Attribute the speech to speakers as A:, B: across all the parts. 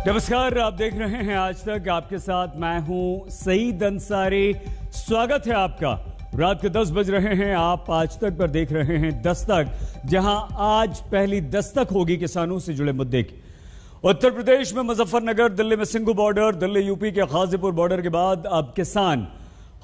A: नमस्कार, आप देख रहे हैं आज तक। आपके साथ मैं हूं सईद अंसारी। स्वागत है आपका। रात के 10 बज रहे हैं। आप आज तक पर देख रहे हैं दस्तक, जहां आज पहली दस्तक होगी किसानों से जुड़े मुद्दे की। उत्तर प्रदेश में मुजफ्फरनगर, दिल्ली में सिंघू बॉर्डर, दिल्ली यूपी के गाजीपुर बॉर्डर के बाद अब किसान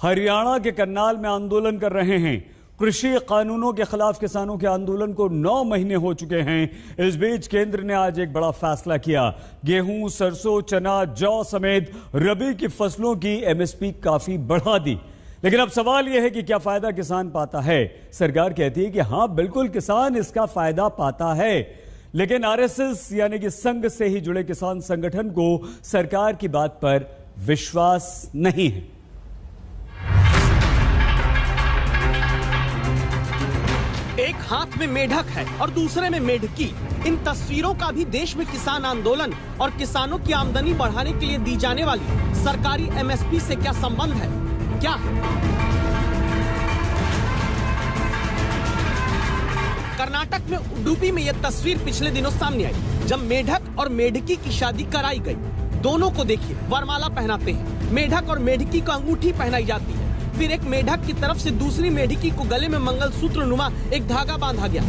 A: हरियाणा के करनाल में आंदोलन कर रहे हैं। कृषि कानूनों के खिलाफ किसानों के आंदोलन को 9 महीने हो चुके हैं। इस बीच केंद्र ने आज एक बड़ा फैसला किया। गेहूं, सरसों, चना, जौ समेत रबी की फसलों की एमएसपी काफी बढ़ा दी। लेकिन अब सवाल यह है कि क्या फायदा किसान पाता है। सरकार कहती है कि हां, बिल्कुल किसान इसका फायदा पाता है, लेकिन आरएसएस यानी कि संघ से ही जुड़े किसान संगठन को सरकार की बात पर विश्वास नहीं है।
B: एक हाथ में मेढक है और दूसरे में मेढकी। इन तस्वीरों का भी देश में किसान आंदोलन और किसानों की आमदनी बढ़ाने के लिए दी जाने वाली सरकारी एमएसपी से क्या संबंध है? क्या कर्नाटक में उडुपी में यह तस्वीर पिछले दिनों सामने आई, जब मेढक और मेढकी की शादी कराई गई। दोनों को देखिए, वरमाला पहनाते हैं। मेढक और मेढकी को अंगूठी पहनाई जाती है। फिर एक मेढक की तरफ से दूसरी मेढकी को गले में मंगलसूत्र नुमा एक धागा बांधा गया।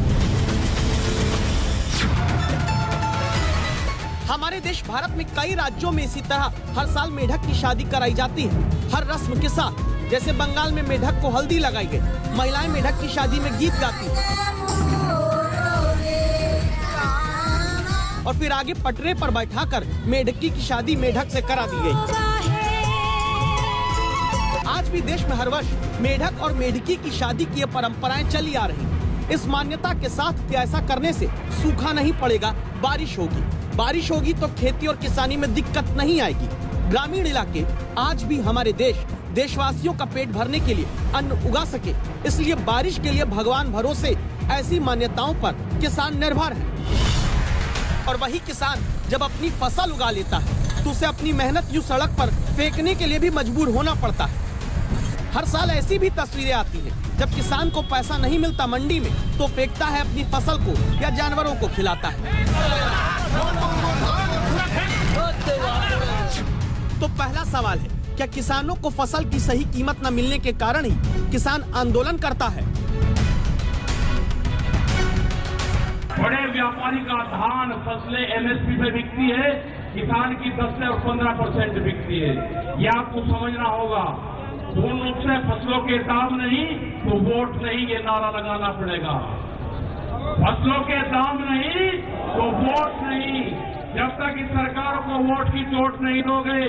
B: हमारे देश भारत में कई राज्यों में इसी तरह हर साल मेढक की शादी कराई जाती है, हर रस्म के साथ। जैसे बंगाल में मेढक को हल्दी लगाई गई। महिलाएं मेढक की शादी में गीत गाती हैं और फिर आगे पटरे पर बैठाकर मेढकी की शादी मेढक से करा दी गई। आज भी देश में हर वर्ष मेढक और मेढकी की शादी की परंपराएं चली आ रही। इस मान्यता के साथ कि ऐसा करने से सूखा नहीं पड़ेगा, बारिश होगी। बारिश होगी तो खेती और किसानी में दिक्कत नहीं आएगी। ग्रामीण इलाके आज भी हमारे देशवासियों का पेट भरने के लिए अन्न उगा सके, इसलिए बारिश के लिए भगवान भरोसे ऐसी मान्यताओं पर किसान निर्भर है। और वही किसान जब अपनी फसल उगा लेता है तो उसे अपनी मेहनत यूं सड़क पर फेंकने के लिए भी मजबूर होना पड़ता है। हर साल ऐसी भी तस्वीरें आती हैं, जब किसान को पैसा नहीं मिलता मंडी में तो फेंकता है अपनी फसल को या जानवरों को खिलाता है। तो पहला सवाल है, क्या किसानों को फसल की सही कीमत न मिलने के कारण ही किसान आंदोलन करता है?
C: बड़े व्यापारी का धान फसलें एमएसपी पे बिकती है, किसान की 10 से 15% बिकती है। ये आपको समझना होगा। पूर्ण रूप से फसलों के दाम नहीं तो वोट नहीं, ये नारा लगाना पड़ेगा। फसलों के दाम नहीं तो वोट नहीं। जब तक इस सरकार को वोट की चोट नहीं दोगे।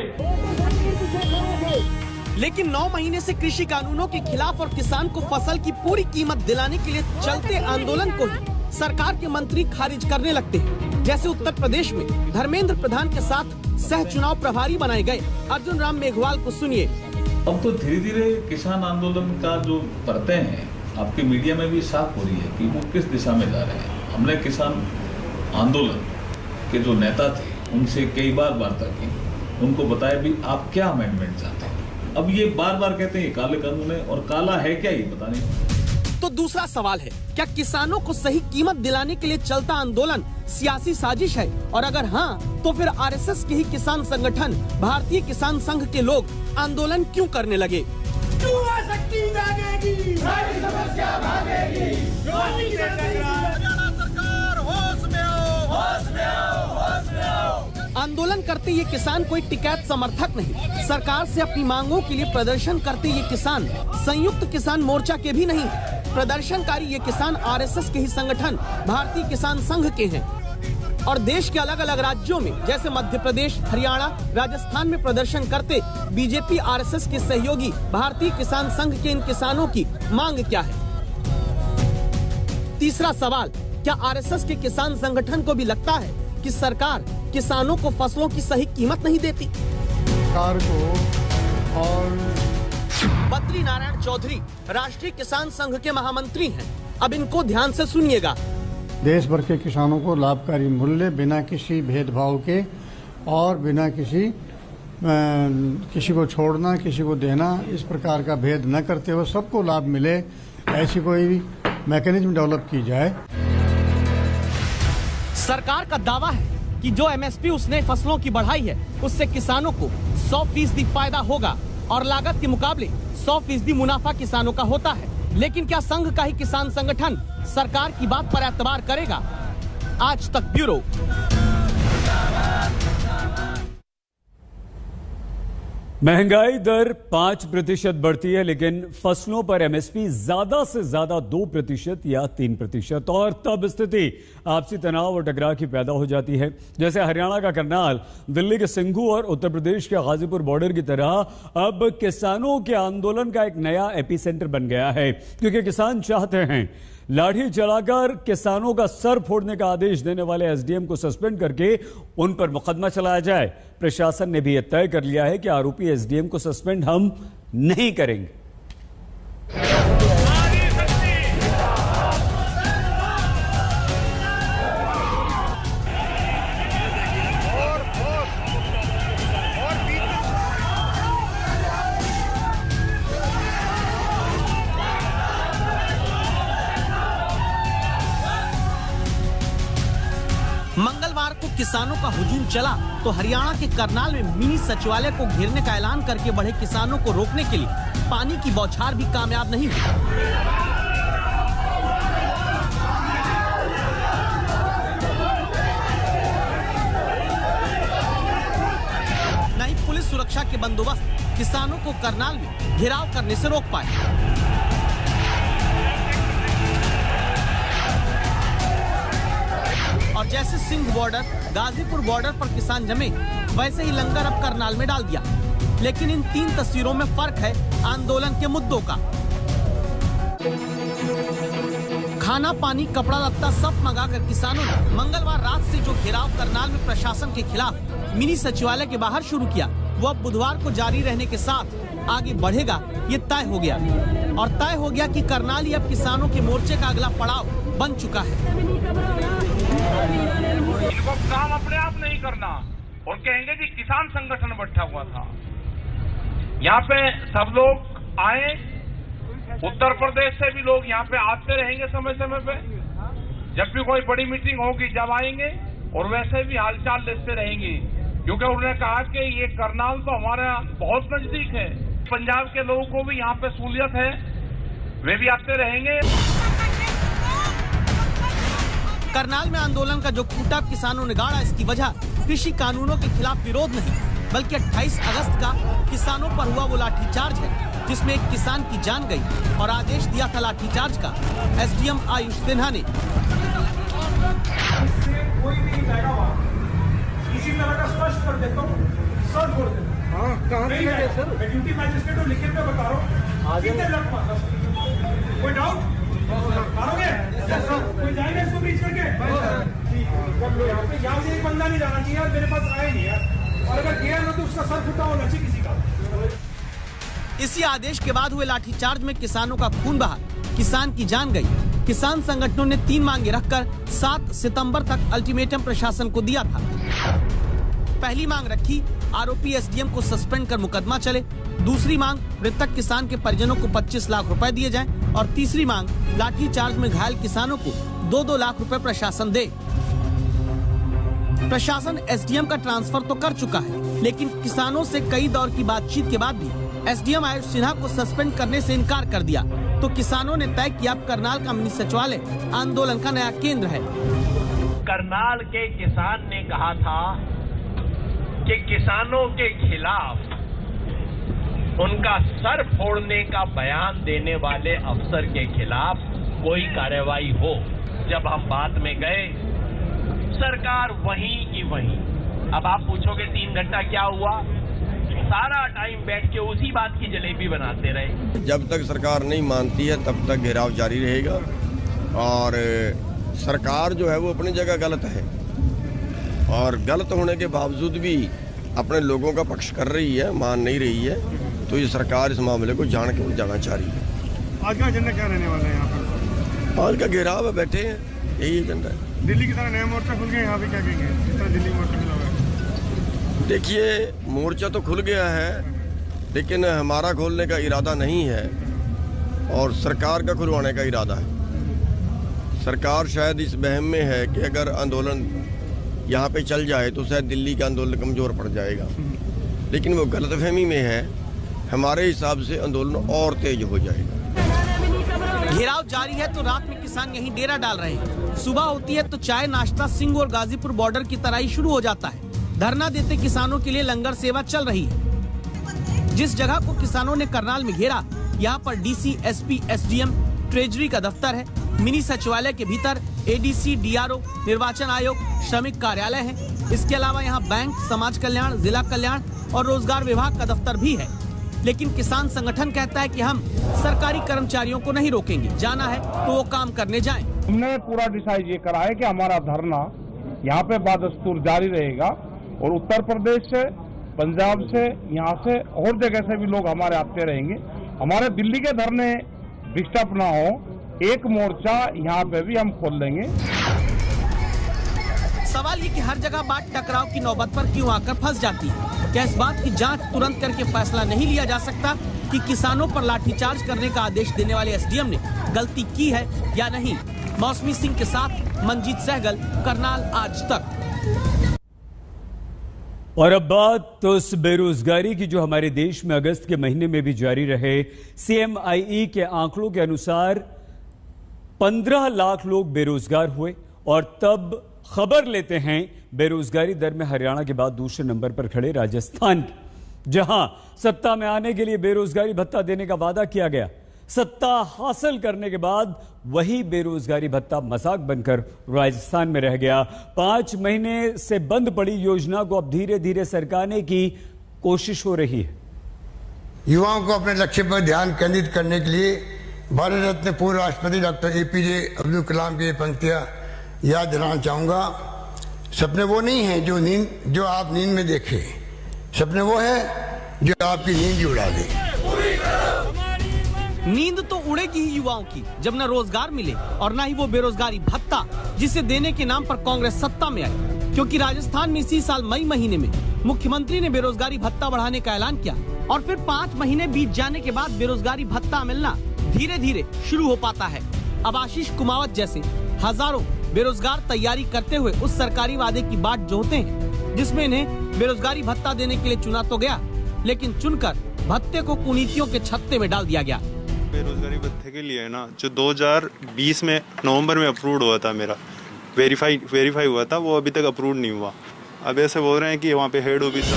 B: लेकिन 9 महीने से कृषि कानूनों के खिलाफ और किसान को फसल की पूरी कीमत दिलाने के लिए चलते आंदोलन को ही सरकार के मंत्री खारिज करने लगते हैं। जैसे उत्तर प्रदेश में धर्मेंद्र प्रधान के साथ सह चुनाव प्रभारी बनाए गए अर्जुन राम मेघवाल को सुनिए।
D: अब तो धीरे धीरे किसान आंदोलन का जो करते हैं, आपके मीडिया में भी साफ हो रही है कि वो किस दिशा में जा रहे हैं। हमने किसान आंदोलन के जो नेता थे उनसे कई बार वार्ता की, उनको बताया भी आप क्या अमेंडमेंट चाहते हैं। अब ये बार बार कहते हैं काले कानून है, और काला है क्या ये पता नहीं।
B: तो दूसरा सवाल है, क्या किसानों को सही कीमत दिलाने के लिए चलता आंदोलन सियासी साजिश है? और अगर हाँ, तो फिर आरएसएस के ही किसान संगठन भारतीय किसान संघ के लोग आंदोलन क्यों करने लगे?
E: क्यों आसक्ति जागेगी? सारी समस्या भागेगी। हरियाणा सरकार होश में आओ, होश में आओ, होश में आओ।
B: आंदोलन करते ये किसान कोई टिकैत समर्थक नहीं। सरकार से अपनी मांगों के लिए प्रदर्शन करते ये किसान संयुक्त किसान मोर्चा के भी नहीं। प्रदर्शनकारी ये किसान आरएसएस के ही संगठन भारतीय किसान संघ के हैं। और देश के अलग अलग राज्यों में जैसे मध्य प्रदेश, हरियाणा, राजस्थान में प्रदर्शन करते बीजेपी आरएसएस के सहयोगी भारतीय किसान संघ के इन किसानों की मांग क्या है? तीसरा सवाल, क्या आरएसएस के किसान संगठन को भी लगता है कि सरकार किसानों को फसलों की सही कीमत नहीं देती?
F: सरकार को और
B: बद्री नारायण चौधरी राष्ट्रीय किसान संघ के महामंत्री हैं। अब इनको ध्यान से सुनिएगा।
F: देश भर के किसानों को लाभकारी मूल्य बिना किसी भेदभाव के और बिना किसी को छोड़ना, किसी को देना, इस प्रकार का भेद न करते हुए सबको लाभ मिले, ऐसी कोई मैकेनिज्म डेवलप की जाए।
B: सरकार का दावा है कि जो एमएसपी उसने फसलों की बढ़ाई है उससे किसानों को 100% फायदा होगा और लागत के मुकाबले 100% मुनाफा किसानों का होता है। लेकिन क्या संघ का ही किसान संगठन सरकार की बात पर एतबार करेगा? आज तक ब्यूरो।
A: महंगाई दर 5% बढ़ती है, लेकिन फसलों पर एमएसपी ज्यादा से ज्यादा 2% या 3%, और तब स्थिति आपसी तनाव और टकराव की पैदा हो जाती है। जैसे हरियाणा का करनाल, दिल्ली के सिंघू और उत्तर प्रदेश के गाजीपुर बॉर्डर की तरह अब किसानों के आंदोलन का एक नया एपिसेंटर बन गया है, क्योंकि किसान चाहते हैं लाठी चलाकर किसानों का सर फोड़ने का आदेश देने वाले एसडीएम को सस्पेंड करके उन पर मुकदमा चलाया जाए। प्रशासन ने भी यह तय कर लिया है कि आरोपी एसडीएम को सस्पेंड हम नहीं करेंगे।
B: मंगलवार को किसानों का हुजूम चला तो हरियाणा के करनाल में मिनी सचिवालय को घेरने का ऐलान करके बढ़े किसानों को रोकने के लिए पानी की बौछार भी कामयाब नहीं हुई। न ही पुलिस सुरक्षा के बंदोबस्त किसानों को करनाल में घेराव करने से रोक पाए। और जैसे सिंध बॉर्डर, गाजीपुर बॉर्डर पर किसान जमे, वैसे ही लंगर अब करनाल में डाल दिया। लेकिन इन तीन तस्वीरों में फर्क है आंदोलन के मुद्दों का। खाना, पानी, कपड़ा लत्ता सब मंगाकर किसानों ने मंगलवार रात से जो घेराव करनाल में प्रशासन के खिलाफ मिनी सचिवालय के बाहर शुरू किया, वो अब बुधवार को जारी रहने के साथ आगे बढ़ेगा, ये तय हो गया। और तय हो गया कि करनाल ही अब किसानों के मोर्चे का अगला पड़ाव बन चुका है।
C: इनको काम अपने आप नहीं करना और कहेंगे कि किसान संगठन बैठा हुआ था। यहाँ पे सब लोग आए, उत्तर प्रदेश से भी लोग यहाँ पे आते रहेंगे समय समय पे। जब भी कोई बड़ी मीटिंग होगी जब आएंगे, और वैसे भी हालचाल लेते रहेंगे, क्योंकि उन्होंने कहा कि ये करनाल तो हमारा बहुत नजदीक है। पंजाब के लोगों को भी यहाँ पे सहूलियत है, वे भी आते रहेंगे।
B: करनाल में आंदोलन का जो खूंटा किसानों ने गाड़ा, इसकी वजह कृषि कानूनों के खिलाफ विरोध नहीं, बल्कि 28 अगस्त का किसानों पर हुआ वो लाठीचार्ज है, जिसमें एक किसान की जान गई और आदेश दिया था लाठीचार्ज का एसडीएम आयुष सिन्हा ने।
E: कोई भी नहीं जाएगा वहाँ, इसी तरह का स्पष्ट कर देता हूँ, सर बोल देता हूँ। सर मैं ड्यूटी मैजिस्ट्रेट को लिखित में बता रहा हूँ, कितने लग पाता, कोई डाउट मारोगे? कोई जाएगा इसको बीच करके? यहाँ से एक बंदा नहीं जाना चाहिए यार, मेरे पास आए नहीं यार, और अगर गया ना तो उसका सर फुटा होना चाहिए किसी का।
B: इसी आदेश के बाद हुए लाठीचार्ज में किसानों का खून बहा, किसान की जान गई। किसान संगठनों ने 3 मांगे रखकर 7 सितंबर तक अल्टीमेटम प्रशासन को दिया था। पहली मांग रखी, आरोपी एसडीएम को सस्पेंड कर मुकदमा चले। दूसरी मांग, मृतक किसान के परिजनों को 25 लाख रुपए दिए जाएं। और तीसरी मांग, लाठी चार्ज में घायल किसानों को 2-2 लाख रुपए प्रशासन दे। प्रशासन एसडीएम का ट्रांसफर तो कर चुका है, लेकिन किसानों से कई दौर की बातचीत के बाद भी एसडीएम आयुष सिन्हा को सस्पेंड करने से इनकार कर दिया। तो किसानों ने तय किया अब करनाल का मिनी सचिवालय आंदोलन का नया केंद्र है।
G: करनाल के किसान ने कहा था कि किसानों के खिलाफ उनका सर फोड़ने का बयान देने वाले अफसर के खिलाफ कोई कार्रवाई हो। जब हम बात में गए, सरकार वहीं की वहीं। अब आप पूछोगे 3 घंटा क्या हुआ? सारा टाइम बैठ के उसी बात की जलेबी बनाते रहे।
H: जब तक सरकार नहीं मानती है तब तक घेराव जारी रहेगा। और सरकार जो है वो अपनी जगह गलत है, और गलत होने के बावजूद भी अपने लोगों का पक्ष कर रही है, मान नहीं रही है। तो ये सरकार इस मामले को जान के जाना चाह रही है।
E: आज का एजेंडा क्या रहने वाला है यहाँ पर?
H: आज का घेराव है, बैठे हैं, यही एजेंडा है।
E: दिल्ली की तरह नया मोर्चा खुल गया, यहाँ पे क्या कहेंगे? जिस तरह दिल्ली मोर्चा खुला हुआ है।
H: देखिए, मोर्चा तो खुल गया है, लेकिन हमारा खोलने का इरादा नहीं है और सरकार का खुलवाने का इरादा है। सरकार शायद इस बहम में है कि अगर आंदोलन यहाँ पे चल जाए तो शायद दिल्ली का आंदोलन कमज़ोर पड़ जाएगा, लेकिन वो गलतफहमी में है। हमारे हिसाब से आंदोलन और तेज हो जाएगा।
B: घेराव जारी है तो रात में किसान यहीं डेरा डाल रहे हैं। सुबह होती है तो चाय नाश्ता सिंध और गाजीपुर बॉर्डर की तरह ही शुरू हो जाता है। धरना देते किसानों के लिए लंगर सेवा चल रही है। जिस जगह को किसानों ने करनाल में घेरा, यहाँ पर डीसी, एसपी, एसडीएम, ट्रेजरी का दफ्तर है। मिनी सचिवालय के भीतर एडीसी, डीआरओ, निर्वाचन आयोग, श्रमिक कार्यालय है। इसके अलावा यहाँ बैंक, समाज कल्याण, जिला कल्याण और रोजगार विभाग का दफ्तर भी है। लेकिन किसान संगठन कहता है कि हम सरकारी कर्मचारियों को नहीं रोकेंगे, जाना है तो वो काम करने जाएं।
I: हमने पूरा डिसाइड ये करा है कि हमारा धरना यहाँ पे बादस्तूर जारी रहेगा और उत्तर प्रदेश से, पंजाब से, यहाँ से और जगह से भी लोग हमारे आते रहेंगे। हमारे दिल्ली के धरने डिस्टर्ब ना हो, एक मोर्चा यहाँ पे भी हम खोल देंगे।
B: सवाल ये कि हर जगह बात टकराव की नौबत पर क्यों आकर फंस जाती है? क्या इस बात की जांच तुरंत करके फैसला नहीं लिया जा सकता कि किसानों पर लाठीचार्ज करने का आदेश देने वाले एसडीएम ने गलती की है या नहीं? मौसमी सिंह के साथ मंजीत सहगल, करनाल आज तक।
A: और अब बात तो उस बेरोजगारी की जो हमारे देश में अगस्त के महीने में भी जारी रहे। सीएमआईई के आंकड़ों के अनुसार 15 लाख लोग बेरोजगार हुए और तब खबर लेते हैं बेरोजगारी दर में हरियाणा के बाद दूसरे नंबर पर खड़े राजस्थान के, जहां सत्ता में आने के लिए बेरोजगारी भत्ता देने का वादा किया गया। सत्ता हासिल करने के बाद वही बेरोजगारी भत्ता मजाक बनकर राजस्थान में रह गया। 5 महीने से बंद पड़ी योजना को अब धीरे धीरे सरकाने की कोशिश हो रही है।
J: युवाओं को अपने लक्ष्य पर ध्यान केंद्रित करने के लिए भारत रत्न पूर्व राष्ट्रपति डॉक्टर एपीजे अब्दुल कलाम की पंक्तियां याद दिलाना चाहूंगा। सपने वो नहीं है जो आप नींद में देखे, सपने वो है जो आपकी नींद भी उड़ा दे।
B: नींद तो उड़ेगी ही युवाओं की जब न रोजगार मिले और न ही वो बेरोजगारी भत्ता जिसे देने के नाम पर कांग्रेस सत्ता में आई। क्योंकि राजस्थान में इसी साल मई महीने में मुख्यमंत्री ने बेरोजगारी भत्ता बढ़ाने का ऐलान किया और फिर 5 महीने बीत जाने के बाद बेरोजगारी भत्ता मिलना धीरे धीरे शुरू हो पाता है। अब आशीष कुमावत जैसे हजारों बेरोजगार तैयारी करते हुए उस सरकारी वादे की बाट जोहते हैं जिसमें इन्हें बेरोजगारी भत्ता देने के लिए चुना तो गया, लेकिन चुनकर भत्ते को कुनीतियों के छत्ते में डाल दिया गया।
K: बेरोजगारी भत्ते के लिए ना जो 2020 में नवंबर में अप्रूव हुआ था, मेरा वेरीफाई हुआ था, वो अभी तक अप्रूव नहीं हुआ। अब ऐसे बोल रहे हैं कि वहाँ पे हेड ऑफिस।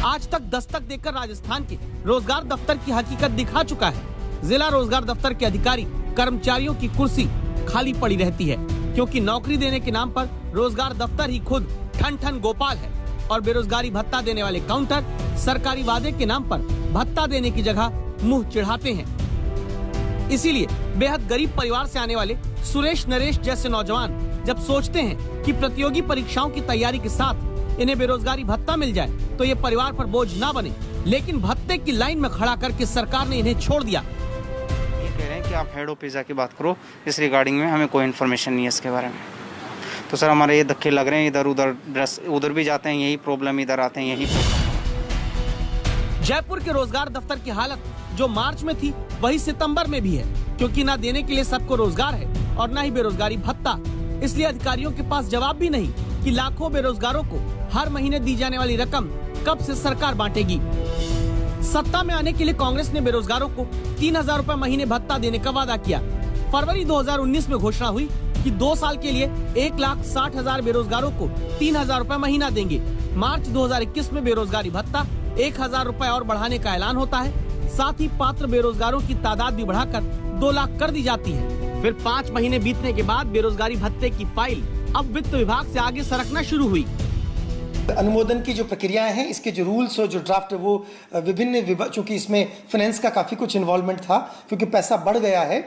B: आज तक दस्तक देकर राजस्थान के रोजगार दफ्तर की हकीकत दिखा चुका है। जिला रोजगार दफ्तर के अधिकारी कर्मचारियों की कुर्सी खाली पड़ी रहती है क्योंकि नौकरी देने के नाम पर रोजगार दफ्तर ही खुद ठन ठन गोपाल है और बेरोजगारी भत्ता देने वाले काउंटर सरकारी वादे के नाम पर भत्ता देने की जगह मुंह चिढ़ाते हैं। इसीलिए बेहद गरीब परिवार से आने वाले सुरेश नरेश जैसे नौजवान जब सोचते हैं कि प्रतियोगी परीक्षाओं की तैयारी के साथ इन्हें बेरोजगारी भत्ता मिल जाए तो ये परिवार पर बोझ ना बने, लेकिन भत्ते की लाइन में खड़ा करके सरकार ने इन्हें छोड़ दिया।
L: कह रहे हैं कि आप हेड ऑफिस जाके बात करो, इस रिगार्डिंग में हमें कोई इन्फॉर्मेशन नहीं है इसके बारे में। तो सर हमारे ये धक्के लग रहे हैं, इधर उधर भी जाते हैं यही प्रॉब्लम, इधर आते हैं यही प्रॉब्लम।
B: जयपुर के रोजगार दफ्तर की हालत जो मार्च में थी वही सितंबर में भी है क्योंकि ना देने के लिए सबको रोजगार है और ना ही बेरोजगारी भत्ता। इसलिए अधिकारियों के पास जवाब भी नहीं कि लाखों बेरोजगारों को हर महीने दी जाने वाली रकम कब से सरकार बांटेगी। सत्ता में आने के लिए कांग्रेस ने बेरोजगारों को 3,000 रुपए महीने भत्ता देने का वादा किया। फरवरी 2019 में घोषणा हुई कि 2 साल के लिए 1,60,000 बेरोजगारों को 3,000 रुपए महीना देंगे। मार्च 2021 में बेरोजगारी भत्ता 1,000 रुपए और बढ़ाने का ऐलान होता है। साथ ही पात्र बेरोजगारों की तादाद भी बढ़ाकर 2 लाख कर दी जाती है। फिर 5 महीने बीतने के बाद बेरोजगारी भत्ते की फाइल अब वित्त विभाग से आगे सरकना शुरू हुई।
M: अनुमोदन की जो प्रक्रियाएं हैं, इसके जो रूल्स और जो ड्राफ्ट है वो विभिन्न, चूंकि इसमें फाइनेंस का काफ़ी कुछ इन्वॉल्वमेंट था क्योंकि पैसा बढ़ गया है,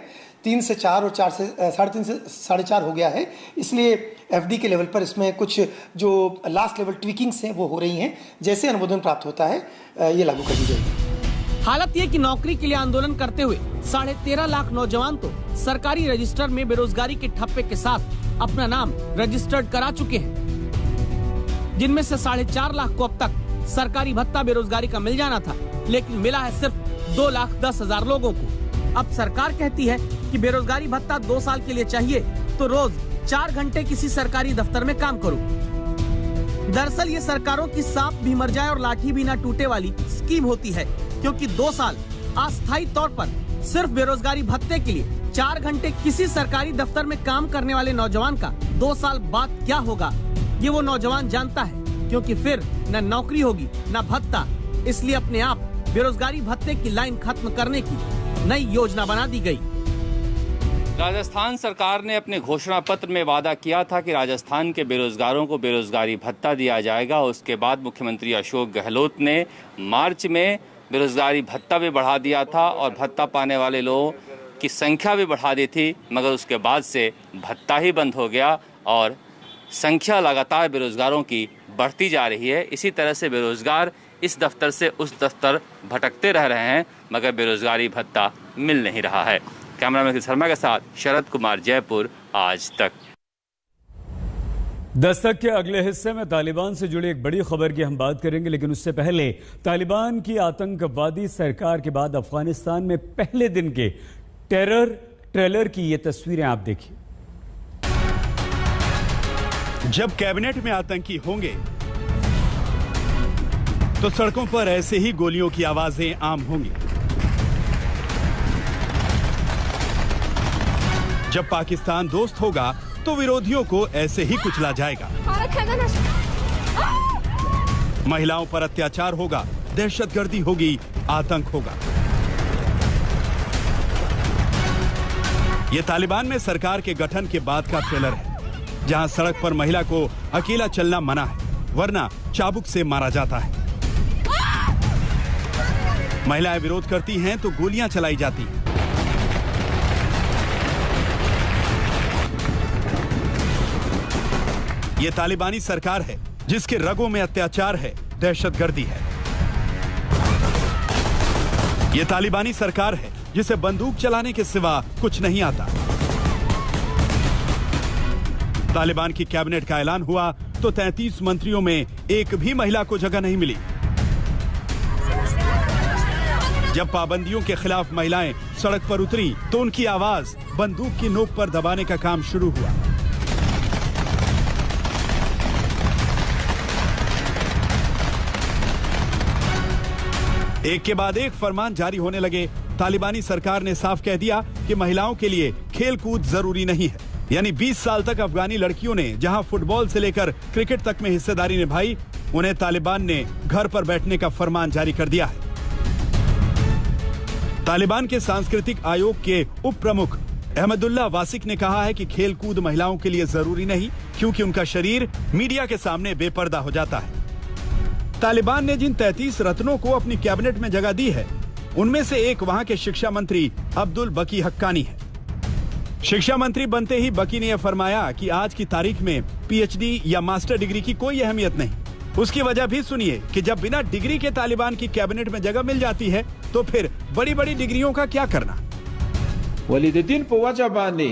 M: 3 से 4 और 4 से 3.5 से 4.5 हो गया है, इसलिए एफडी के लेवल पर इसमें कुछ जो लास्ट लेवल ट्विकिंग्स हैं वो हो रही हैं। जैसे अनुमोदन प्राप्त होता है ये लागू कर दी जाएगी।
B: हालत ये कि नौकरी के लिए आंदोलन करते हुए 13.5 लाख नौजवान तो सरकारी रजिस्टर में बेरोजगारी के ठप्पे के साथ अपना नाम रजिस्टर्ड करा चुके हैं, जिनमें से 4.5 लाख को अब तक सरकारी भत्ता बेरोजगारी का मिल जाना था, लेकिन मिला है सिर्फ 2,10,000 लोगों को। अब सरकार कहती है कि बेरोजगारी भत्ता 2 साल के लिए चाहिए तो रोज 4 घंटे किसी सरकारी दफ्तर में काम करो। दरअसल ये सरकारों की सांप भी मर जाए और लाठी भी ना टूटे वाली स्कीम होती है, क्योंकि 2 साल अस्थायी तौर पर सिर्फ बेरोजगारी भत्ते के लिए 4 घंटे किसी सरकारी दफ्तर में काम करने वाले नौजवान का 2 साल बाद क्या होगा ये वो नौजवान जानता है, क्योंकि फिर न नौकरी होगी न भत्ता। इसलिए अपने आप बेरोजगारी भत्ते की लाइन खत्म करने की नई योजना बना दी गई।
N: राजस्थान सरकार ने अपने घोषणा पत्र में वादा किया था कि राजस्थान के बेरोजगारों को बेरोजगारी भत्ता दिया जाएगा। उसके बाद मुख्यमंत्री अशोक गहलोत ने मार्च में बेरोजगारी भत्ता भी बढ़ा दिया था और भत्ता पाने वाले लोगों की संख्या भी बढ़ा दी थी, मगर उसके बाद से भत्ता ही बंद हो गया और संख्या लगातार बेरोजगारों की बढ़ती जा रही है। इसी तरह से बेरोजगार इस दफ्तर से उस दफ्तर भटकते रह रहे हैं, मगर बेरोजगारी भत्ता मिल नहीं रहा है। कैमरामैन शर्मा के साथ शरद कुमार, जयपुर, आज तक।
A: दस्तक के अगले हिस्से में तालिबान से जुड़ी एक बड़ी खबर की हम बात करेंगे, लेकिन उससे पहले तालिबान की आतंकवादी सरकार के बाद अफगानिस्तान में पहले दिन के टेरर ट्रेलर की ये तस्वीरें आप देखिए।
O: जब कैबिनेट में आतंकी होंगे तो सड़कों पर ऐसे ही गोलियों की आवाजें आम होंगी। जब पाकिस्तान दोस्त होगा तो विरोधियों को ऐसे ही कुचला जाएगा। महिलाओं पर अत्याचार होगा, दहशतगर्दी होगी, आतंक होगा। यह तालिबान में सरकार के गठन के बाद का ट्रेलर है, जहां सड़क पर महिला को अकेला चलना मना है, वरना चाबुक से मारा जाता है। महिलाएं विरोध करती हैं तो गोलियां चलाई जाती हैं। ये तालिबानी सरकार है जिसके रगों में अत्याचार है, दहशतगर्दी है। ये तालिबानी सरकार है जिसे बंदूक चलाने के सिवा कुछ नहीं आता। तालिबान की कैबिनेट का ऐलान हुआ तो 33 मंत्रियों में एक भी महिला को जगह नहीं मिली। जब पाबंदियों के खिलाफ महिलाएं सड़क पर उतरी तो उनकी आवाज बंदूक की नोक पर दबाने का काम शुरू हुआ। एक के बाद एक फरमान जारी होने लगे। तालिबानी सरकार ने साफ कह दिया कि महिलाओं के लिए खेल कूद जरूरी नहीं है। यानी 20 साल तक अफगानी लड़कियों ने जहां फुटबॉल से लेकर क्रिकेट तक में हिस्सेदारी निभाई, उन्हें तालिबान ने घर पर बैठने का फरमान जारी कर दिया है। तालिबान के सांस्कृतिक आयोग के उप प्रमुख अहमदुल्ला वासिक ने कहा है कि खेल कूद महिलाओं के लिए जरूरी नहीं, क्योंकि उनका शरीर मीडिया के सामने बेपर्दा हो जाता है। तालिबान ने जिन 33 रत्नों को अपनी कैबिनेट में जगह दी है, उनमें से एक वहां के शिक्षा मंत्री अब्दुल बकी हक्कानी है। शिक्षा मंत्री बनते ही बकी ने यह फरमाया कि आज की तारीख में पीएचडी या मास्टर डिग्री की कोई अहमियत नहीं। उसकी वजह भी सुनिए कि जब बिना डिग्री के तालिबान की कैबिनेट में जगह मिल जाती है तो फिर बड़ी बड़ी डिग्रियों का क्या करना।
P: वली दिन पे वजह बांधे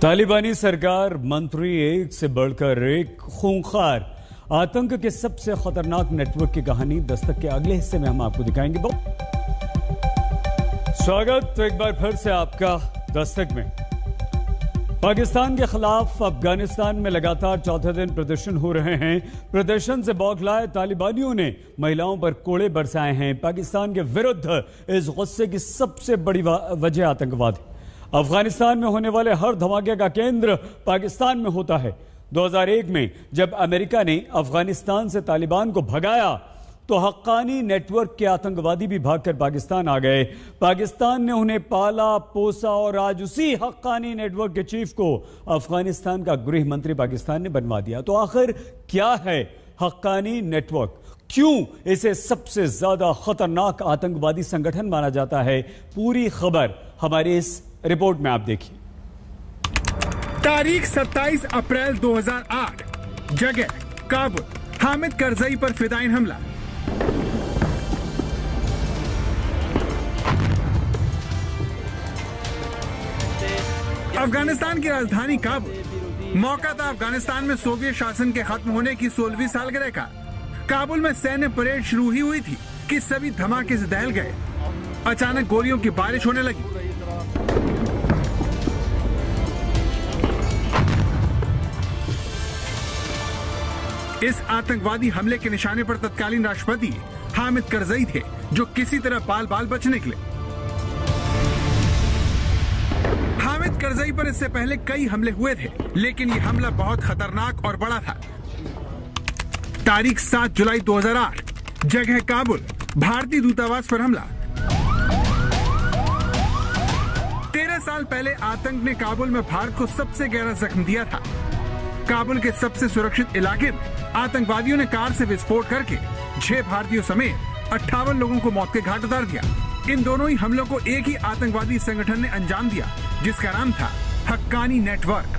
A: तालिबानी सरकार मंत्री एक से बढ़कर एक खूंखार आतंक के सबसे खतरनाक नेटवर्क की कहानी दस्तक के अगले हिस्से में हम आपको दिखाएंगे। स्वागत तो एक बार फिर से आपका दस्तक में। पाकिस्तान के खिलाफ अफगानिस्तान में लगातार चौथे दिन प्रदर्शन हो रहे हैं। प्रदर्शन से बौखलाए तालिबानियों ने महिलाओं पर कोड़े बरसाए हैं। पाकिस्तान के विरुद्ध इस गुस्से की सबसे बड़ी वजह आतंकवाद है। अफगानिस्तान में होने वाले हर धमाके का केंद्र पाकिस्तान में होता है। 2001 में जब अमेरिका ने अफगानिस्तान से तालिबान को भगाया तो हक्कानी नेटवर्क के आतंकवादी भी भागकर पाकिस्तान आ गए। पाकिस्तान ने उन्हें पाला पोसा और आज उसी हक्कानी नेटवर्क के चीफ को अफगानिस्तान का गृह मंत्री पाकिस्तान ने बनवा दिया। तो आखिर क्या है हक्कानी नेटवर्क? क्यों इसे सबसे ज्यादा खतरनाक आतंकवादी संगठन माना जाता है? पूरी खबर हमारी इस रिपोर्ट में आप देखिए।
E: तारीख 27 अप्रैल 2008, जगह काबुल। हामिद करजई पर फिदाइन हमला। अफगानिस्तान की राजधानी काबुल। मौका था अफगानिस्तान में सोवियत शासन के खत्म होने की 16वीं सालगिरह का।
Q: काबुल में सैन्य परेड शुरू ही हुई थी कि सभी धमाके से दहल गए। अचानक गोलियों की बारिश होने लगी। इस आतंकवादी हमले के निशाने पर तत्कालीन राष्ट्रपति हामिद करजई थे, जो किसी तरह बाल बाल बच निकले। हामिद करजई पर इससे पहले कई हमले हुए थे, लेकिन ये हमला बहुत खतरनाक और बड़ा था। तारीख 7 जुलाई 2008, जगह काबुल, भारतीय दूतावास पर हमला। 13 साल पहले आतंक ने काबुल में भारत को सबसे गहरा जख्म दिया था। काबुल के सबसे सुरक्षित इलाके में आतंकवादियों ने कार से विस्फोट करके 6 भारतीयों समेत 58 लोगों को मौत के घाट उतार दिया। इन दोनों ही हमलों को एक ही आतंकवादी संगठन ने अंजाम दिया, जिसका नाम था हक्कानी नेटवर्क।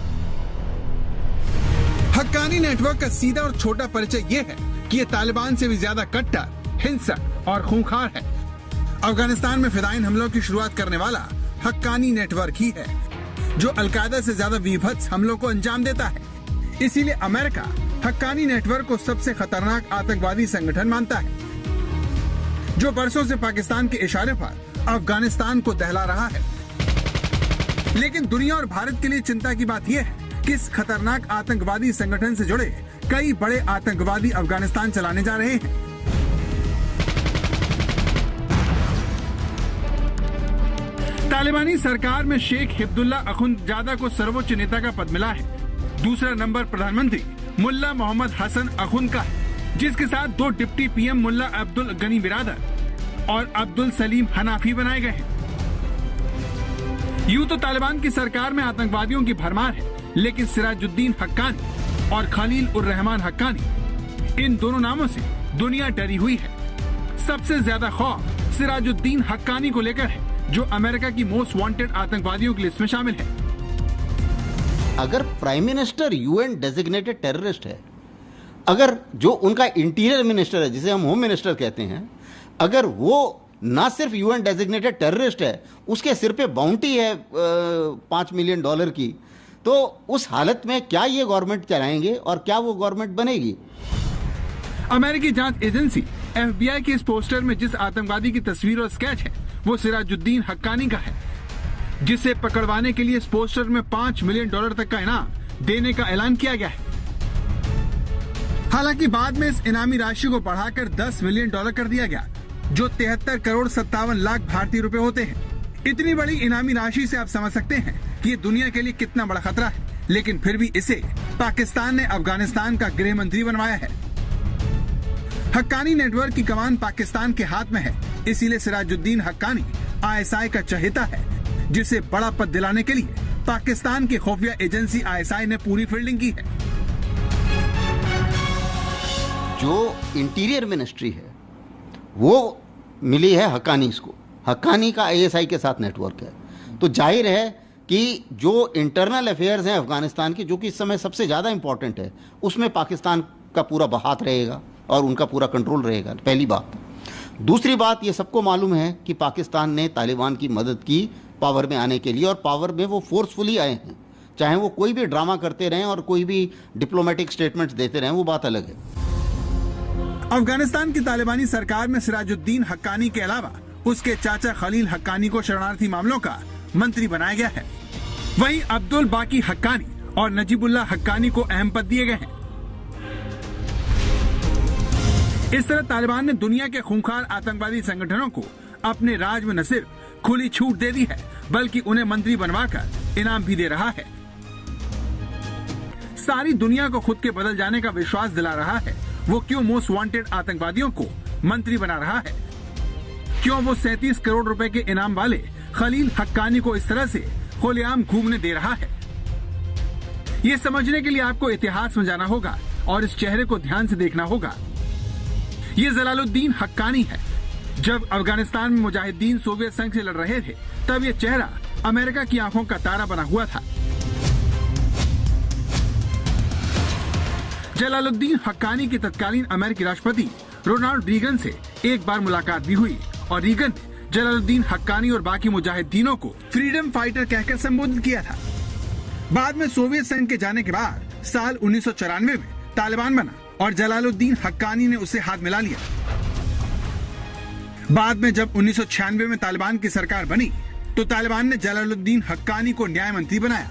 Q: हक्कानी नेटवर्क का सीधा और छोटा परिचय ये है कि ये तालिबान से भी ज्यादा कट्टर, हिंसक और खूंखार है। अफगानिस्तान में फिदायीन हमलों की शुरुआत करने वाला हक्कानी नेटवर्क ही है, जो अलकायदा से ज्यादा विभत्स हमलों को अंजाम देता है। इसीलिए अमेरिका हक्कानी नेटवर्क को सबसे खतरनाक आतंकवादी संगठन मानता है, जो बरसों से पाकिस्तान के इशारे पर अफगानिस्तान को दहला रहा है। लेकिन दुनिया और भारत के लिए चिंता की बात यह है कि इस खतरनाक आतंकवादी संगठन से जुड़े कई बड़े आतंकवादी अफगानिस्तान चलाने जा रहे हैं। तालिबानी सरकार में शेख हिब्दुल्ला अखुंदजादा को सर्वोच्च नेता का पद मिला है। दूसरा नंबर प्रधानमंत्री मुल्ला मोहम्मद हसन अखुंद का है, जिसके साथ 2 डिप्टी पीएम मुल्ला अब्दुल गनी बिरादर और अब्दुल सलीम हनाफी बनाए गए हैं। यूं तो तालिबान की सरकार में आतंकवादियों की भरमार है, लेकिन सिराजुद्दीन हक्कानी और खलील उर रहमान हक्कानी, इन दोनों नामों से दुनिया डरी हुई है। सबसे ज्यादा खौफ सिराजुद्दीन हक्कानी को लेकर है, जो अमेरिका की मोस्ट वांटेड आतंकवादियों की लिस्ट में शामिल है।
R: अगर prime minister UN designated terrorist है, अगर जो उनका इंटीरियर मिनिस्टर है, जिसे हम होम मिनिस्टर कहते हैं, अगर वो ना सिर्फ यूएन डेजिग्नेटेड टेररिस्ट है, उसके सिर पे बाउंटी है $5 मिलियन की, तो उस हालत में क्या ये गवर्नमेंट चलाएंगे और क्या वो गवर्नमेंट बनेगी?
Q: अमेरिकी जांच एजेंसी FBI के इस पोस्टर में जिस आतंकवादी की तस्वीर और स्केच है, वो सिराजुद्दीन हक्कानी का है, जिसे पकड़वाने के लिए इस पोस्टर में $5 मिलियन तक का इनाम देने का ऐलान किया गया है। हालांकि बाद में इस इनामी राशि को बढ़ाकर $10 मिलियन कर दिया गया, जो 73 करोड़ 57 लाख भारतीय रुपए होते हैं। इतनी बड़ी इनामी राशि से आप समझ सकते हैं कि ये दुनिया के लिए कितना बड़ा खतरा है, लेकिन फिर भी इसे पाकिस्तान ने अफगानिस्तान का गृह मंत्री बनवाया है। हक्कानी नेटवर्क की कमान पाकिस्तान के हाथ में है, इसीलिए सिराजुद्दीन हक्कानी ISI का चहेता है, जिसे बड़ा पद दिलाने के लिए पाकिस्तान की खुफिया एजेंसी ISI ने पूरी फील्डिंग की है।
R: जो इंटीरियर मिनिस्ट्री है वो मिली है हक्कानी को। हक्कानी का ISI के साथ नेटवर्क है, तो जाहिर है कि जो इंटरनल अफेयर्स हैं अफगानिस्तान की, जो कि इस समय सबसे ज़्यादा इंपॉर्टेंट है, उसमें पाकिस्तान का पूरा हाथ रहेगा और उनका पूरा कंट्रोल रहेगा, पहली बात। दूसरी बात, ये सबको मालूम है कि पाकिस्तान ने तालिबान की मदद की पावर में आने के लिए, और पावर में वो फोर्सफुली आए हैं। चाहे वो कोई भी ड्रामा करते रहें और कोई भी डिप्लोमेटिक स्टेटमेंट्स देते रहें, वो बात अलग है।
Q: अफगानिस्तान की तालिबानी सरकार में सिराजुद्दीन हक्कानी के अलावा उसके चाचा खलील हक्कानी को शरणार्थी मामलों का मंत्री बनाया गया है। वहीं अब्दुल बाकी हक्कानी और नजीबुल्लाह हक्कानी को अहम पद दिए गए हैं। इस तरह तालिबान ने दुनिया के खूंखार आतंकवादी संगठनों को अपने राज में न सिर्फ खुली छूट दे दी है, बल्कि उन्हें मंत्री बनवाकर इनाम भी दे रहा है। सारी दुनिया को खुद के बदल जाने का विश्वास दिला रहा है। वो क्यों मोस्ट वांटेड आतंकवादियों को मंत्री बना रहा है? क्यों वो 37 करोड़ रुपए के इनाम वाले खलील हक्कानी को इस तरह से खुलेआम घूमने दे रहा है? ये समझने के लिए आपको इतिहास में जाना होगा और इस चेहरे को ध्यान से देखना होगा। ये जलालुद्दीन हक्कानी है। जब अफगानिस्तान में मुजाहिदीन सोवियत संघ से लड़ रहे थे, तब ये चेहरा अमेरिका की आंखों का तारा बना हुआ था। जलालुद्दीन हक्कानी के तत्कालीन अमेरिकी राष्ट्रपति रोनाल्ड रीगन से एक बार मुलाकात भी हुई और रीगन ने जलालुद्दीन हक्कानी और बाकी मुजाहिदीनों को फ्रीडम फाइटर कहकर संबोधित किया था। बाद में सोवियत संघ के जाने के बाद साल 1994 में तालिबान बना और जलालुद्दीन हक्कानी ने उसे हाथ मिला लिया। बाद में जब 1996 में तालिबान की सरकार बनी तो तालिबान ने जलालुद्दीन हक्कानी को न्याय मंत्री बनाया।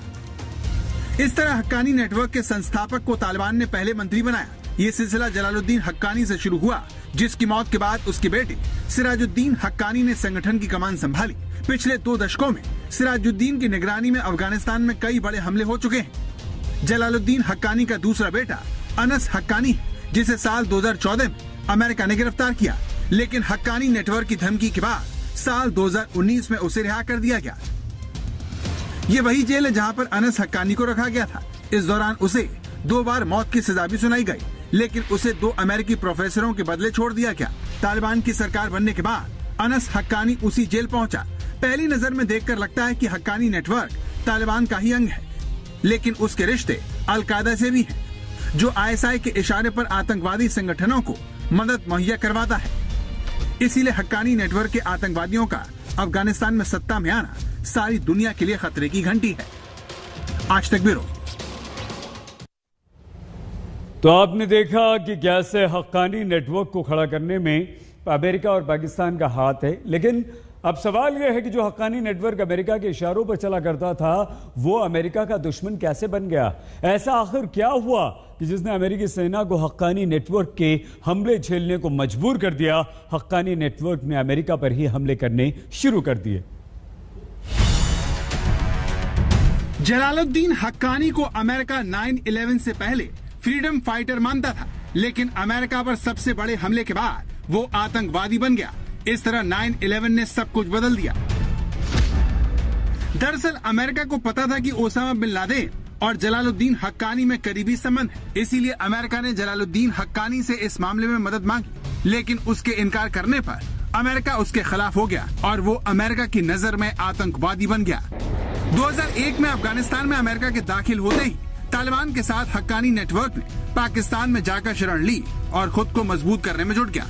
Q: इस तरह हक्कानी नेटवर्क के संस्थापक को तालिबान ने पहले मंत्री बनाया। ये सिलसिला जलालुद्दीन हक्कानी से शुरू हुआ, जिसकी मौत के बाद उसके बेटे सिराजुद्दीन हक्कानी ने संगठन की कमान संभाली। पिछले 2 दशकों में सिराजुद्दीन की निगरानी में अफगानिस्तान में कई बड़े हमले हो चुके हैं। जलालुद्दीन हक्कानी का दूसरा बेटा अनस हक्कानी है, जिसे साल 2014 में अमेरिका ने गिरफ्तार किया, लेकिन हक्कानी नेटवर्क की धमकी के बाद साल 2019 में उसे रिहा कर दिया गया। ये वही जेल है जहां पर अनस हक्कानी को रखा गया था। इस दौरान उसे 2 बार मौत की सजा भी सुनाई गई, लेकिन उसे 2 अमेरिकी प्रोफेसरों के बदले छोड़ दिया गया। तालिबान की सरकार बनने के बाद अनस हक्कानी उसी जेल पहुंचा। पहली नजर में देखकर लगता है कि हक्कानी नेटवर्क तालिबान का ही अंग है, लेकिन उसके रिश्ते अल-कायदा से भी हैं, जो ISI के इशारे पर आतंकवादी संगठनों को मदद मुहैया करवाता है। इसीलिए हक्कानी नेटवर्क के आतंकवादियों का अफगानिस्तान में सत्ता में आना सारी दुनिया के लिए खतरे की घंटी है। आज तक ब्यूरो।
A: तो आपने देखा कि कैसे हक्कानी नेटवर्क को खड़ा करने में अमेरिका और पाकिस्तान का हाथ है, लेकिन अब सवाल यह है कि जो हक्कानी नेटवर्क अमेरिका के इशारों पर चला करता था, वो अमेरिका का दुश्मन कैसे बन गया? ऐसा आखिर क्या हुआ कि जिसने अमेरिकी सेना को हक्कानी नेटवर्क के हमले झेलने को मजबूर कर दिया? हक्कानी नेटवर्क ने अमेरिका पर ही हमले करने शुरू कर दिए।
Q: जलालुद्दीन हक्कानी को अमेरिका 9/11 से पहले फ्रीडम फाइटर मानता था, लेकिन अमेरिका पर सबसे बड़े हमले के बाद वो आतंकवादी बन गया। इस तरह 9/11 ने सब कुछ बदल दिया। दरअसल अमेरिका को पता था कि ओसामा बिन लादेन और जलालुद्दीन हक्कानी में करीबी संबंध है, इसीलिए अमेरिका ने जलालुद्दीन हक्कानी से इस मामले में मदद मांगी, लेकिन उसके इनकार करने पर अमेरिका उसके खिलाफ हो गया और वो अमेरिका की नजर में आतंकवादी बन गया। 2001 में अफगानिस्तान में अमेरिका के दाखिल होते ही तालिबान के साथ हक्कानी नेटवर्क ने पाकिस्तान में जाकर शरण ली और खुद को मजबूत करने में जुट गया।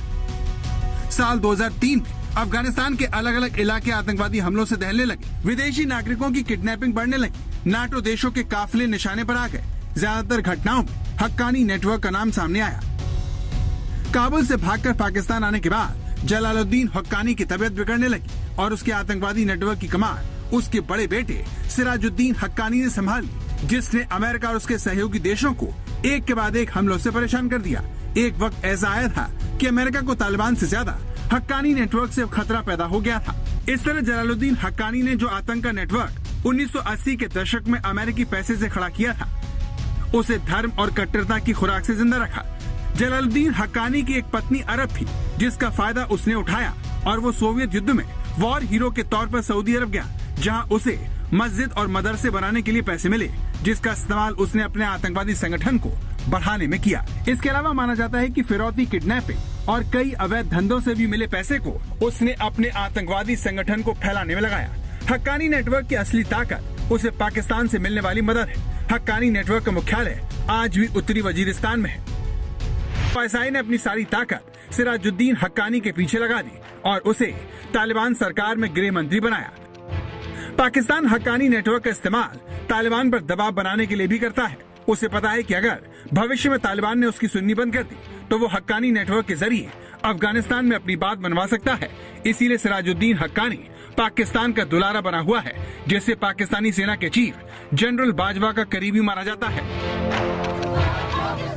Q: साल 2003 में अफगानिस्तान के अलग अलग इलाके आतंकवादी हमलों से दहलने लगे। विदेशी नागरिकों की किडनैपिंग बढ़ने लगी। नाटो देशों के काफिले निशाने पर आ गए। ज्यादातर घटनाओं में हक्कानी नेटवर्क का नाम सामने आया। काबुल से भागकर पाकिस्तान आने के बाद जलालुद्दीन हक्कानी की तबीयत बिगड़ने लगी और उसके आतंकवादी नेटवर्क की कमान उसके बड़े बेटे सिराजुद्दीन हक्कानी ने संभाली, जिसने अमेरिका और उसके सहयोगी देशों को एक के बाद एक हमलों से परेशान कर दिया। एक वक्त ऐसा आया था कि अमेरिका को तालिबान से ज्यादा हक्कानी नेटवर्क से खतरा पैदा हो गया था। इस तरह जलालुद्दीन हक्कानी ने जो आतंक का नेटवर्क 1980 के दशक में अमेरिकी पैसे से खड़ा किया था, उसे धर्म और कट्टरता की खुराक से जिंदा रखा। जलालुद्दीन हक्कानी की एक पत्नी अरब थी, जिसका फायदा उसने उठाया और वो सोवियत युद्ध में वॉर हीरो के तौर पर सऊदी अरब गया, जहां उसे मस्जिद और मदरसे बनाने के लिए पैसे मिले, जिसका इस्तेमाल उसने अपने आतंकवादी संगठन को बढ़ाने में किया। इसके अलावा माना जाता है कि फिरौती, किडनैपिंग और कई अवैध धंधों से भी मिले पैसे को उसने अपने आतंकवादी संगठन को फैलाने में लगाया। हक्कानी नेटवर्क की असली ताकत उसे पाकिस्तान से मिलने वाली मदद है। हक्कानी नेटवर्क का मुख्यालय आज भी उत्तरी वजीरिस्तान में है। ISI ने अपनी सारी ताकत सिराजुद्दीन हक्कानी के पीछे लगा दी और उसे तालिबान सरकार में गृह मंत्री बनाया। पाकिस्तान हक्कानी नेटवर्क का इस्तेमाल तालिबान पर दबाव बनाने के लिए भी करता है। उसे पता है कि अगर भविष्य में तालिबान ने उसकी सुननी बंद कर दी तो वो हक्कानी नेटवर्क के जरिए अफगानिस्तान में अपनी बात मनवा सकता है। इसीलिए सिराजुद्दीन हक्कानी पाकिस्तान का दुलारा बना हुआ है, जिसे पाकिस्तानी सेना के चीफ जनरल बाजवा का करीबी माना जाता है।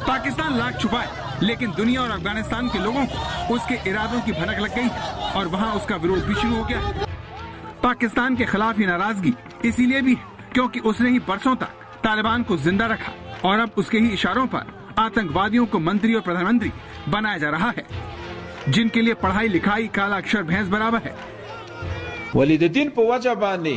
Q: पाकिस्तान लाख छुपाए, लेकिन दुनिया और अफगानिस्तान के लोगों को उसके इरादों की भनक लग गई है और वहाँ उसका विरोध भी शुरू हो गया है। पाकिस्तान के खिलाफ ये नाराजगी इसीलिए भी है क्योंकि उसने ही बरसों तक तालिबान को जिंदा रखा और अब उसके ही इशारों पर आतंकवादियों को मंत्री और प्रधानमंत्री बनाया जा रहा है, जिनके लिए पढ़ाई लिखाई काला अक्षर भैंस बराबर है।
P: वली द दिन पे वजह बांधे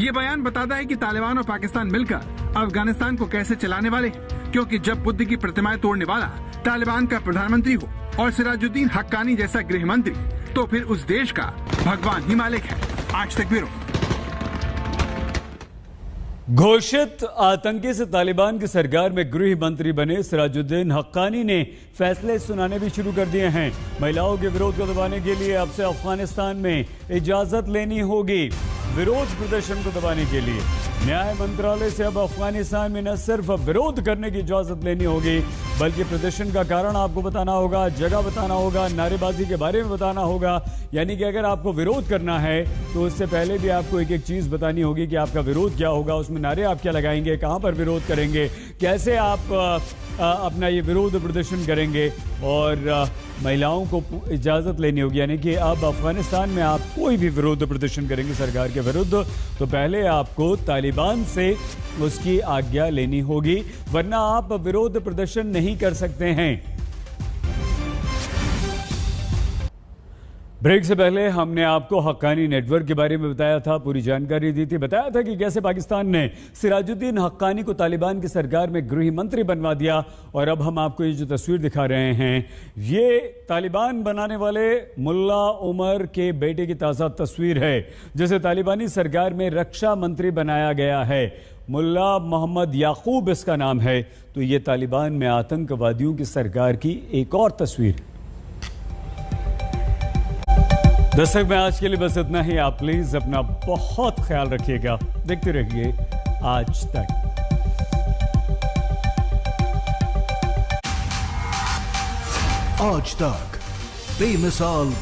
Q: ये बयान बताता है कि तालिबान और पाकिस्तान मिलकर अफगानिस्तान को कैसे चलाने वाले हैं, क्योंकि जब बुद्ध की प्रतिमाएं तोड़ने वाला तालिबान का प्रधानमंत्री हो और सिराजुद्दीन हक्कानी जैसा गृह मंत्री तो फिर उस देश का भगवान ही मालिक है। आज तक ब्यूरो।
A: घोषित आतंकी से तालिबान की सरकार में गृह मंत्री बने सिराजुद्दीन हक्कानी ने फैसले सुनाने भी शुरू कर दिए हैं। महिलाओं के विरोध को दबाने के लिए अब से अफगानिस्तान में इजाजत लेनी होगी। विरोध प्रदर्शन को दबाने के लिए न्याय मंत्रालय से अब अफगानिस्तान में न सिर्फ विरोध करने की इजाजत लेनी होगी, बल्कि प्रदर्शन का कारण आपको बताना होगा, जगह बताना होगा, नारेबाजी के बारे में बताना होगा। यानी कि अगर आपको विरोध करना है तो उससे पहले भी आपको एक एक चीज बतानी होगी कि आपका विरोध क्या होगा, उसमें नारे आप क्या लगाएंगे, कहां पर विरोध करेंगे, कैसे आप अपना ये विरोध प्रदर्शन करेंगे, और महिलाओं को इजाज़त लेनी होगी। यानी कि अब अफगानिस्तान में आप कोई भी विरोध प्रदर्शन करेंगे सरकार के विरुद्ध तो पहले आपको तालिबान से उसकी आज्ञा लेनी होगी, वरना आप विरोध प्रदर्शन नहीं कर सकते हैं। ब्रेक से पहले हमने आपको हक्कानी नेटवर्क के बारे में बताया था, पूरी जानकारी दी थी, बताया था कि कैसे पाकिस्तान ने सिराजुद्दीन हक्कानी को तालिबान की सरकार में गृह मंत्री बनवा दिया। और अब हम आपको ये जो तस्वीर दिखा रहे हैं, ये तालिबान बनाने वाले मुल्ला उमर के बेटे की ताज़ा तस्वीर है, जिसे तालिबानी सरकार में रक्षा मंत्री बनाया गया है। मुल्ला मोहम्मद याकूब इसका नाम है। तो ये तालिबान में आतंकवादियों की सरकार की एक और तस्वीर। दर्शक में आज के लिए बस इतना ही। आप प्लीज अपना बहुत ख्याल रखिएगा। देखते रहिए आज तक।
S: आज तक बेमिसाल